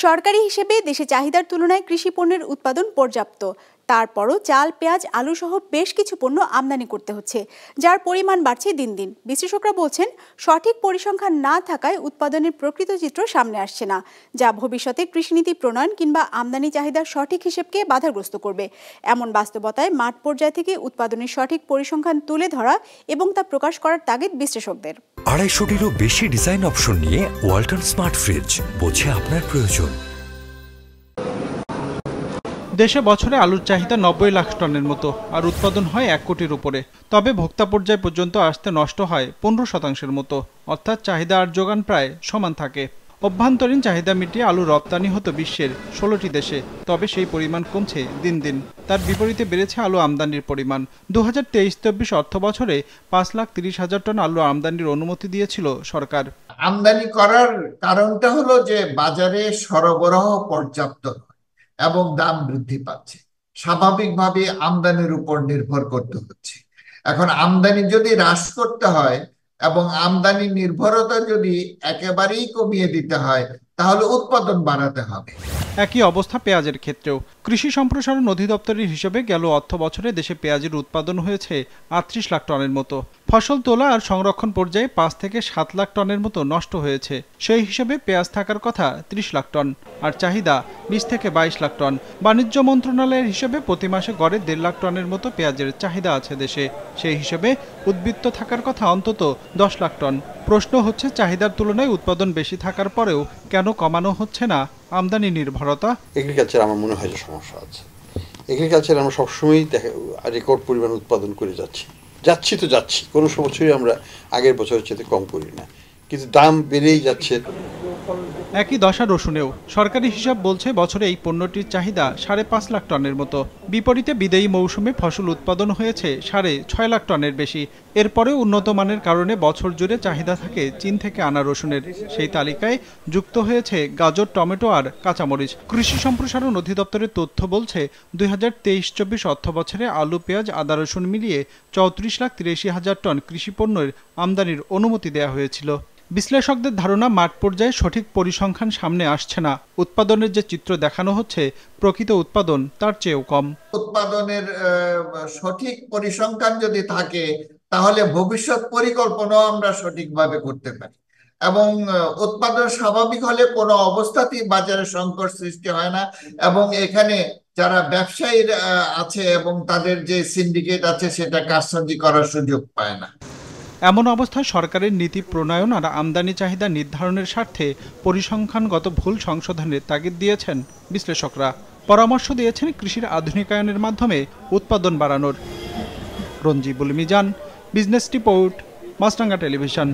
সরকারি হিসেবে দেশে চাহিদার তুলনায় কৃষি পণ্যের উৎপাদন পর্যাপ্ত। তারপরও চাল, পেঁয়াজ, আলু সহ বেশ কিছু পণ্য আমদানি করতে হচ্ছে, যার পরিমাণ বাড়ছে দিন দিন। বিশ্লেষকরা বলছেন, সঠিক পরিসংখ্যান না থাকায় উৎপাদনের প্রকৃত চিত্র সামনে আসছে না, যা ভবিষ্যতে কৃষিনীতি প্রণয়ন কিংবা আমদানি চাহিদার সঠিক হিসেবকে বাধাগ্রস্ত করবে। এমন বাস্তবতায় মাঠ পর্যায় থেকে উৎপাদনের সঠিক পরিসংখ্যান তুলে ধরা এবং তা প্রকাশ করার তাগিদ বিশ্লেষকদের। 250-টিরও বেশি ডিজাইন অপশন নিয়ে ওয়ালটন স্মার্ট ফ্রিজ, বোঝে আপনার প্রয়োজন। দেশে বছরে আলুর চাহিদা 90 লাখ টনের মতো, আর উৎপাদন হয় 1 কোটির উপরে। তবে ভোক্তা পর্যায় পর্যন্ত আসতে নষ্ট হয় 15% মতো, অর্থাৎ চাহিদা আর যোগান প্রায় সমান থাকে। অভ্যন্তরীণ চাহিদা মিটিয়ে আলু রপ্তানি হতো বিশ্বের 16টি দেশে, তবে সেই পরিমাণ কমছে দিন দিন। তার বিপরীতে বেড়েছে আলু আমদানির পরিমাণ। 2023-24 অর্থ বছরে 5,30,000 টন আলু আমদানির অনুমতি দিয়েছিল সরকার। আমদানি করার কারণটা হলো যে বাজারে সরবরাহ পর্যাপ্ত এবং দাম বৃদ্ধি পাচ্ছে, স্বাভাবিকভাবে আমদানির উপর নির্ভর করতে হচ্ছে। এখন আমদানি যদি হ্রাস করতে হয় এবং আমদানি নির্ভরতা যদি একেবারেই কমিয়ে দিতে হয়, তাহলে উৎপাদন বাড়াতে হবে। একই অবস্থা পেঁয়াজের ক্ষেত্রেও। কৃষি সম্প্রসারণ অধিদপ্তরের হিসেবে গেল অর্থ বছরে দেশে পেঁয়াজের উৎপাদন হয়েছে 38 লাখ টনের মতো। ফসল তোলা আর সংরক্ষণ পর্যায়ে 5 থেকে 7 লাখ টনের মতো নষ্ট হয়েছে। সেই হিসেবে পেঁয়াজ থাকার কথা 30 লাখ টন, আর চাহিদা 20 থেকে 22 লাখ টন। বাণিজ্য মন্ত্রণালয়ের হিসেবে প্রতি মাসে গড়ে 1.5 লাখ টনের মতো পেঁয়াজের চাহিদা আছে দেশে। সেই হিসেবে উদ্বৃত্ত থাকার কথা অন্তত 10 লাখ টন। প্রশ্ন হচ্ছে, চাহিদার তুলনায় উৎপাদন বেশি থাকার পরেও কেন কমানো হচ্ছে না আমদানি নির্ভরতা? এগ্রিকালচার আমার মনে হয় যে সমস্যা আছে। এগ্রিকালচার আমরা সবসময়ই রেকর্ড পরিমাণ উৎপাদন করে যাচ্ছি কোনো বছরই আমরা আগের বছরের চেয়ে কম করি না, কিন্তু দাম বেড়েই যাচ্ছে। একই দশা রসুনেও। সরকারি হিসাব বলছে বছরে এই পণ্যটির চাহিদা 5.5 লাখ টনের মতো। বিপরীতে বিদায়ী মৌসুমে ফসল উৎপাদন হয়েছে 6.5 লাখ টনের বেশি। এরপরেও উন্নত মানের কারণে বছর জুড়ে চাহিদা থাকে চীন থেকে আনা রসুনের। সেই তালিকায় যুক্ত হয়েছে গাজর, টমেটো আর কাঁচামরিচ। কৃষি সম্প্রসারণ অধিদপ্তরের তথ্য বলছে 2023-24 অর্থ বছরে আলু, পেঁয়াজ, আদা, রসুন মিলিয়ে 34,83,000 টন কৃষি পণ্যের আমদানির অনুমতি দেওয়া হয়েছিল। বিশ্লেষকদের ধারণা, মাঠ পর্যায়ে সঠিক পরিসংখ্যান সামনে আসছে না। উৎপাদনের যে চিত্র দেখানো হচ্ছে, প্রকৃত উৎপাদন তার চেয়েও কম। উৎপাদনের সঠিক পরিসংখ্যান যদি থাকে, তাহলে ভবিষ্যৎ পরিকল্পনাও আমরা সঠিকভাবে করতে পারি, এবং উৎপাদন স্বাভাবিক হলে কোনো অবস্থাতেই বাজারে সংকট সৃষ্টি হয় না, এবং এখানে যারা ব্যবসায়ী আছে এবং তাদের যে সিন্ডিকেট আছে, সেটা কারসাজি করার সুযোগ পায় না। এমন অবস্থায় সরকারের নীতি প্রণয়ন আর আমদানি চাহিদা নির্ধারণের স্বার্থে পরিসংখ্যানগত ভুল সংশোধনের তাগিদ দিয়েছেন বিশ্লেষকরা। পরামর্শ দিয়েছেন কৃষির আধুনিকায়নের মাধ্যমে উৎপাদন বাড়ানোর। রঞ্জিবুল মিজান, বিজনেস রিপোর্ট, মাছরাঙ্গা টেলিভিশন।